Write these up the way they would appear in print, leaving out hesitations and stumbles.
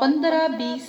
15-20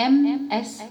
MS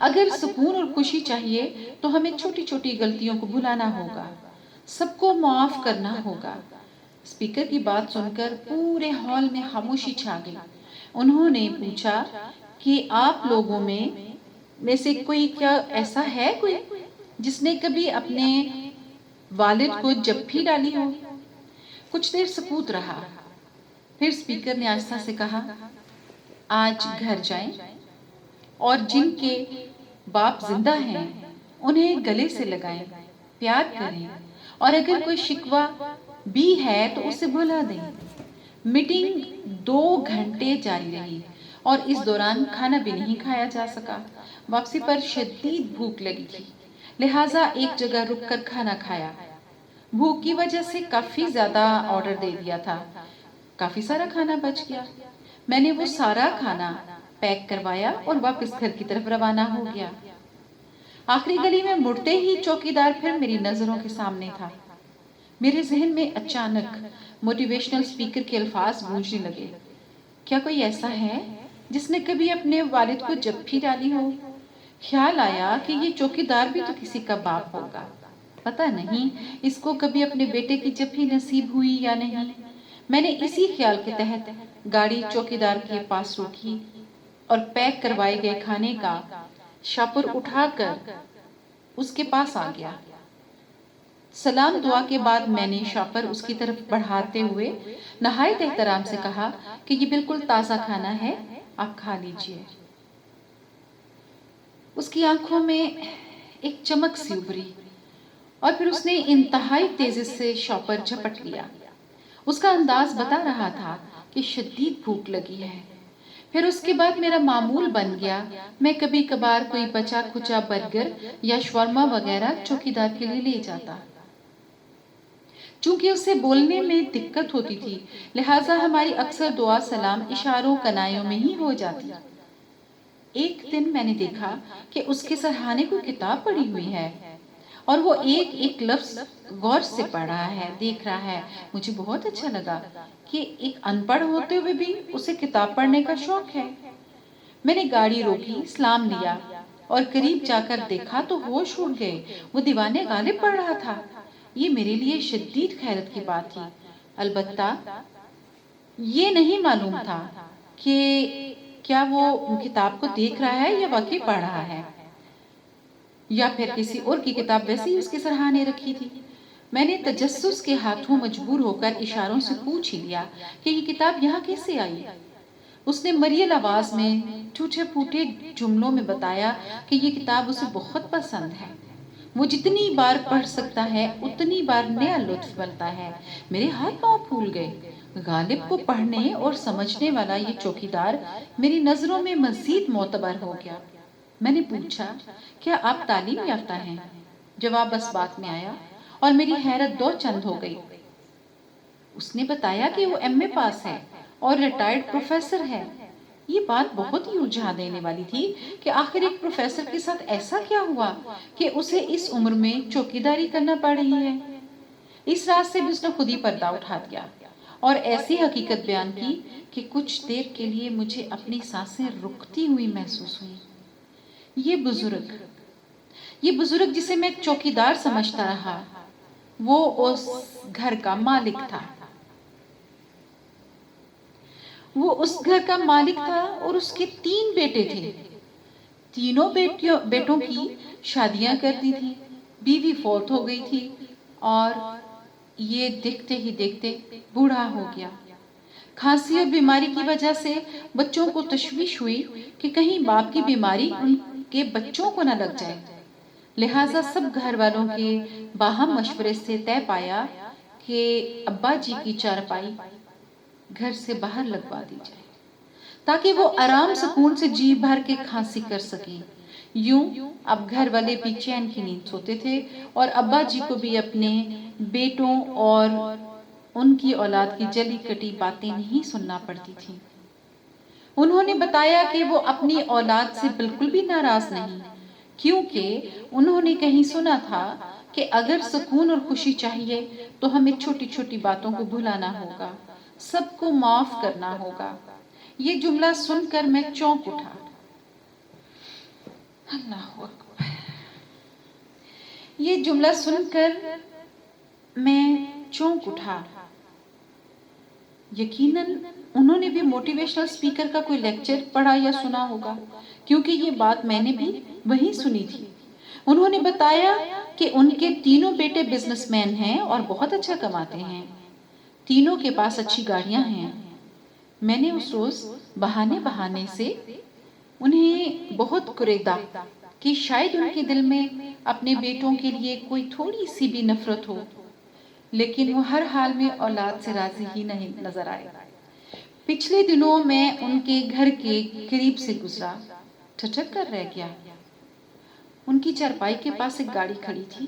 اگر سکون اور خوشی چاہیے تو ہمیں چھوٹی چھوٹی غلطیوں کو بھلانا ہوگا، سب کو معاف کرنا ہوگا۔ اسپیکر کی بات سن کر پورے ہال میں خاموشی چھا گئی۔ انہوں نے پوچھا کہ آپ لوگوں میں سے کوئی کیا ایسا ہے کوئی جس نے کبھی اپنے والد کو جپھی ڈالی ہو؟ کچھ دیر سکوت رہا، پھر اسپیکر نے آہستہ سے کہا، آج گھر جائیں اور جن کے باپ زندہ ہیں انہیں گلے سے لگائیں، پیار کریں، اور اگر کوئی شکوہ بھی ہے تو اسے بھلا دیں۔ میٹنگ 2 گھنٹے جاری رہی اور اس دوران کھانا بھی نہیں کھایا جا سکا۔ واپسی پر شدید بھوک لگی تھی، لہٰذا ایک جگہ رک کر کھانا کھایا۔ بھوک کی وجہ سے کافی زیادہ آرڈر دے دیا تھا، کافی سارا کھانا بچ گیا۔ میں نے وہ سارا کھانا پیک کروایا اور واپس گھر کی طرف روانہ ہو گیا۔ آخری گلی میں مڑتے ہی چوکیدار پھر میری نظروں کے سامنے تھا۔ میرے ذہن میں اچانک موٹیویشنل اسپیکر کے الفاظ گونجنے لگے، کیا کوئی ایسا ہے جس نے کبھی اپنے والد کو جپھی ڈالی ہو؟ خیال آیا کہ یہ چوکیدار بھی تو کسی کا باپ ہوگا، پتہ نہیں اس کو کبھی اپنے بیٹے کی جپھی نصیب ہوئی یا نہیں۔ میں نے اسی خیال کے تحت گاڑی چوکیدار کے پاس روکی اور پیک کروائے گئے کھانے کا شاپر اٹھا کر اس کے پاس آ گیا۔ سلام دعا کے بعد میں نے شاپر اس کی طرف بڑھاتے ہوئے نہایت احترام سے کہا کہ یہ بالکل تازہ کھانا ہے، آپ کھا لیجئے۔ اس کی آنکھوں میں ایک چمک سی ابھری اور پھر اس نے انتہائی تیزی سے شاپر جھپٹ لیا۔ اس کا انداز بتا رہا تھا کہ شدید بھوک لگی ہے۔ پھر اس کے بعد میرا معمول بن گیا، میں کبھی کبھار کوئی بچا کھچا برگر یا شورما وغیرہ چوکیدار کے لیے لے جاتا۔ چونکہ اسے بولنے میں دقت ہوتی تھی، لہٰذا ہماری اکثر دعا سلام اشاروں کنائیوں میں ہی ہو جاتی۔ ایک دن میں نے دیکھا کہ اس کے سرہانے کو کتاب پڑھی ہوئی ہے اور وہ ایک ایک لفظ غور سے پڑھ رہا ہے، دیکھ رہا ہے۔ مجھے بہت اچھا لگا کہ ایک ان پڑھ ہوتے ہوئے بھی اسے کتاب پڑھنے کا شوق ہے۔ میں نے گاڑی روکی، سلام لیا اور قریب جا کر دیکھا تو ہوش اڑ گئے، وہ دیوانے غالب پڑھ رہا تھا۔ یہ میرے لیے شدید حیرت کی بات تھی۔ البتہ یہ نہیں معلوم تھا کہ کیا وہ کتاب کو دیکھ رہا ہے یا واقعی پڑھ رہا ہے، یا پھر کسی اور کی کتاب ویسے ہی اس کے سرہانے رکھی تھی۔ میں نے تجسس کے ہاتھوں مجبور ہو کر اشاروں سے پوچھ ہی لیا کہ یہ کتاب یہاں کیسے آئی؟ اس نے مریل آواز میں ٹوٹے پھوٹے جملوں میں بتایا کہ یہ کتاب اسے بہت پسند ہے، وہ جتنی بار پڑھ سکتا ہے اتنی بار نیا لطف ملتا ہے۔ میرے ہاتھ پاؤں پھول گئے۔ غالب کو پڑھنے اور سمجھنے والا یہ چوکیدار میری نظروں میں مزید معتبر ہو گیا۔ میں نے پوچھا، کیا آپ تعلیم یافتہ ہیں؟ جواب بس بات میں آیا اور میری حیرت دو چند ہو گئی۔ اس نے بتایا کہ وہ ایم اے پاس ہے اور ریٹائرڈ پروفیسر ہے۔ یہ بات بہت ہی الجھا دینے والی تھی کہ آخر ایک پروفیسر کے ساتھ ایسا کیا ہوا کہ اسے اس عمر میں چوکیداری کرنا پڑ رہی ہے۔ اس رات سے بھی اس نے خود ہی پردہ اٹھا دیا اور ایسی حقیقت بیان کی کہ کچھ دیر کے لیے مجھے اپنی سانسیں رکتی ہوئی محسوس ہوئی۔ یہ بزرگ جسے میں چوکیدار سمجھتا رہا، وہ اس گھر کا مالک تھا۔ وہ اس گھر کا مالک تھا اور اس کے 3 بیٹے تھے۔ تینوں بیٹوں کی شادیاں کر دی تھی، بیوی فوت ہو گئی تھی اور یہ دیکھتے ہی دیکھتے بوڑھا ہو گیا۔ کھانسی اور بیماری کی وجہ سے بچوں کو تشویش ہوئی کہ کہیں باپ کی بیماری ان کے بچوں کو نہ لگ جائے، لہٰذا سب گھر والوں کے باہم مشورے سے طے پایا کہ ابا جی کی چارپائی گھر سے باہر لگوا دی جائے تاکہ وہ آرام سکون سے جی بھر کے کھانسی کر سکیں۔ یوں اب گھر والے بھی چین کی نیند سوتے تھے اور ابا جی کو بھی اپنے بیٹوں اور ان کی اولاد کی جلی کٹی باتیں نہیں سننا پڑتی تھیں۔ انہوں نے بتایا کہ وہ اپنی اولاد سے بالکل بھی ناراض نہیں، کیونکہ انہوں نے کہیں سنا تھا کہ اگر سکون اور خوشی چاہیے تو ہمیں چھوٹی چھوٹی باتوں کو بھلانا ہوگا، سب کو معاف کرنا ہوگا۔ یہ جملہ سن کر میں چونک اٹھا۔ اللہ اکبر. یہ جملہ سن کر میں چونک اٹھا. یقیناً انہوں نے بھی موٹیویشنل اسپیکر کا کوئی لیکچر پڑھا یا سنا ہوگا، کیونکہ یہ بات میں نے بھی وہیں سنی تھی. انہوں نے بتایا کہ ان کے تینوں بیٹے بزنس مین ہیں اور بہت اچھا کماتے ہیں. تینوں کے پاس اچھی گاڑیاں ہیں. میں نے اس روز بہانے سے انہیں بہت کریدا کہ شاید ان کے دل میں اپنے بیٹوں کے لیے کوئی تھوڑی سی بھی نفرت ہو، لیکن وہ ہر حال میں اولاد سے راضی ہی نہیں نظر آئے. پچھلے دنوں میں ان کے گھر کے قریب سے گزرا، ٹھٹک کر رہ گیا. ان کی چارپائی کے پاس ایک گاڑی کھڑی تھی.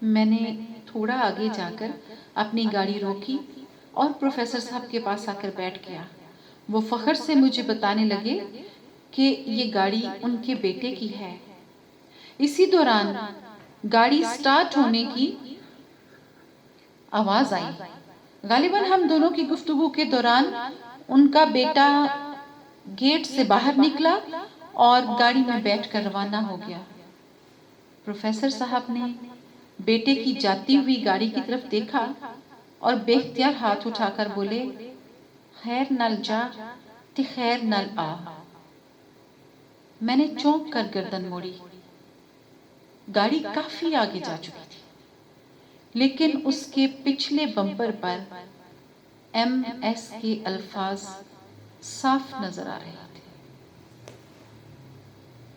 میں نے تھوڑا آگے جا کر اپنی گاڑی روکی اور پروفیسر صاحب کے پاس آ کر بیٹھ گیا. وہ فخر سے مجھے بتانے لگے کہ یہ گاڑی ان کے بیٹے کی ہے. اسی دوران گاڑی سٹارٹ ہونے کی آواز آئی. غالباً ہم دونوں کی گفتگو کے دوران ان کا بیٹا گیٹ سے باہر نکلا اور گاڑی میں بیٹھ کر روانہ ہو گیا. پروفیسر صاحب نے بیٹے کی جاتی ہوئی گاڑی کی طرف دیکھا اور بے اختیار ہاتھ اٹھا کر بولے، خیر نال جا تے خیر نال آ. میں نے چونک کر گردن موڑی. گاڑی کافی آگے جا چکی تھی، لیکن اس کے پچھلے بمپر پر MS کے الفاظ صاف نظر آ رہے.